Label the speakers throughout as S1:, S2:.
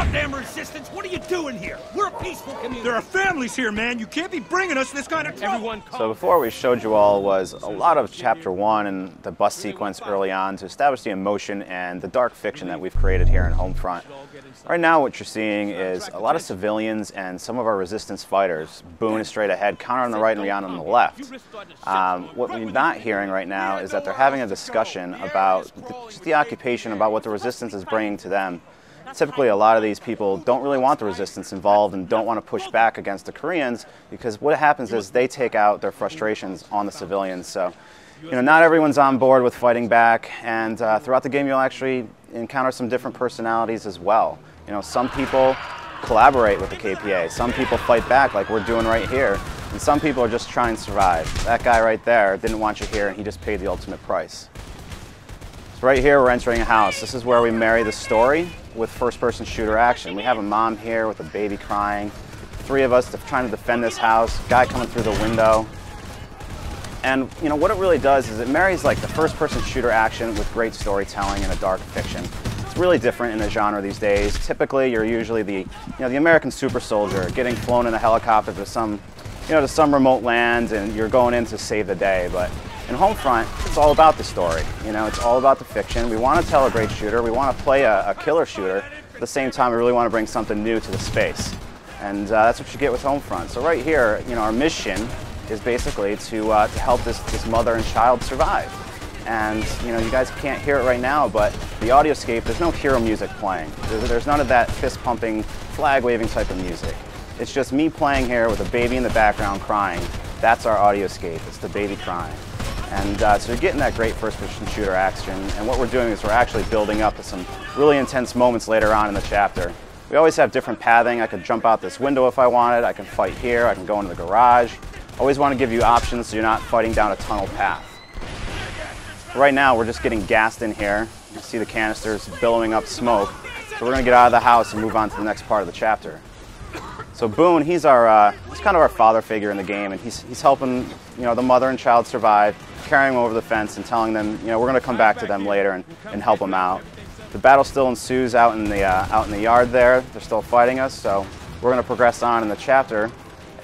S1: goddamn resistance? What are you doing here? We're a peaceful community.
S2: There are families here, man. You can't be bringing us this kind of trouble.
S3: So before we showed you all was a lot of Chapter 1 and the bus sequence early on to establish the emotion and the dark fiction that we've created here in Homefront. Right now what you're seeing is a lot of civilians and some of our resistance fighters. Boone is straight ahead, Connor on the right and Rihanna on the left. What we're not hearing right now is that they're having a discussion about just the occupation, about what the resistance is bringing to them. Typically, a lot of these people don't really want the resistance involved and don't want to push back against the Koreans, because what happens is they take out their frustrations on the civilians. So, not everyone's on board with fighting back, and throughout the game you'll actually encounter some different personalities as well. Some people collaborate with the KPA, some people fight back like we're doing right here, and some people are just trying to survive. That guy right there didn't want you here, and he just paid the ultimate price. So right here we're entering a house. This is where we marry the story with first-person shooter action. We have a mom here with a baby crying, three of us trying to defend this house, guy coming through the window. And what it really does is it marries like the first-person shooter action with great storytelling and a dark fiction. It's really different in the genre these days. Typically you're usually the American super soldier getting flown in a helicopter to some remote land, and you're going in to save the day. But in Homefront, it's all about the story. It's all about the fiction. We want to tell a great shooter. We want to play a killer shooter. At the same time, we really want to bring something new to the space. And that's what you get with Homefront. So right here, our mission is basically to help this mother and child survive. And you guys can't hear it right now, but the audioscape, there's no hero music playing. There's none of that fist-pumping, flag-waving type of music. It's just me playing here with a baby in the background crying. That's our audioscape. It's the baby crying. And so you're getting that great first-person shooter action. And what we're doing is we're actually building up to some really intense moments later on in the chapter. We always have different pathing. I could jump out this window if I wanted. I can fight here. I can go into the garage. Always want to give you options so you're not fighting down a tunnel path. Right now we're just getting gassed in here. You see the canisters billowing up smoke. So we're going to get out of the house and move on to the next part of the chapter. So Boone, he's kind of our father figure in the game, and he's helping the mother and child survive, carrying them over the fence and telling them we're going to come back to them later and help them out. The battle still ensues out in the yard there. They're still fighting us, so we're going to progress on in the chapter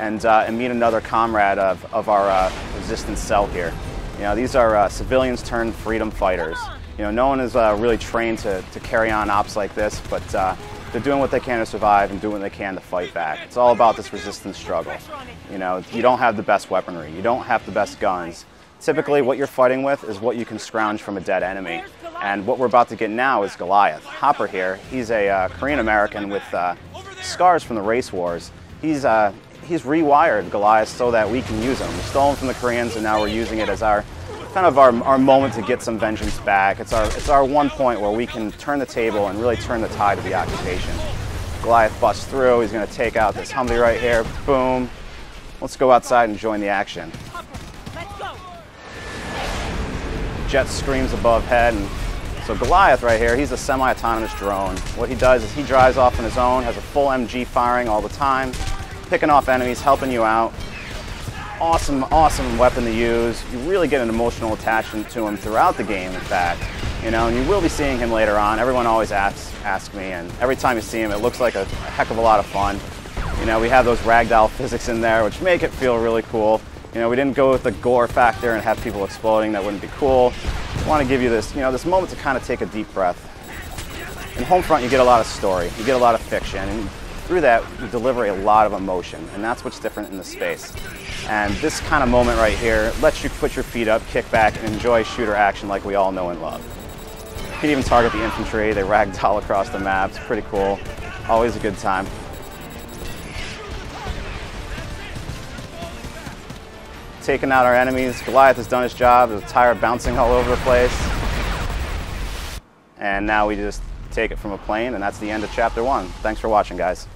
S3: and meet another comrade of our resistance cell here. These are civilians turned freedom fighters. No one is really trained to carry on ops like this, but they're doing what they can to survive and doing what they can to fight back. It's all about this resistance struggle. You don't have the best weaponry. You don't have the best guns. Typically, what you're fighting with is what you can scrounge from a dead enemy. And what we're about to get now is Goliath. Hopper here, he's a Korean American with scars from the race wars. He's rewired Goliath so that we can use him. We stole him from the Koreans, and now we're using it as our moment to get some vengeance back. It's our one point where we can turn the table and really turn the tide of the occupation. Goliath busts through. He's going to take out this Humvee right here. Boom. Let's go outside and join the action. Jet screams above head. And so Goliath right here, he's a semi-autonomous drone. What he does is he drives off on his own, has a full MG firing all the time, picking off enemies, helping you out. Awesome weapon to use. You really get an emotional attachment to him throughout the game, in fact. And you will be seeing him later on. Everyone always asks me, and every time you see him, it looks like a heck of a lot of fun. We have those ragdoll physics in there, which make it feel really cool. We didn't go with the gore factor and have people exploding. That wouldn't be cool. I want to give you this, this moment to kind of take a deep breath. In Homefront, you get a lot of story. You get a lot of fiction. And through that, you deliver a lot of emotion, and that's what's different in the space. And this kind of moment right here lets you put your feet up, kick back, and enjoy shooter action like we all know and love. You can even target the infantry. They ragdoll across the map. It's pretty cool. Always a good time. Taking out our enemies. Goliath has done his job. There's a tire bouncing all over the place. And now we just take it from a plane, and that's the end of Chapter 1. Thanks for watching, guys.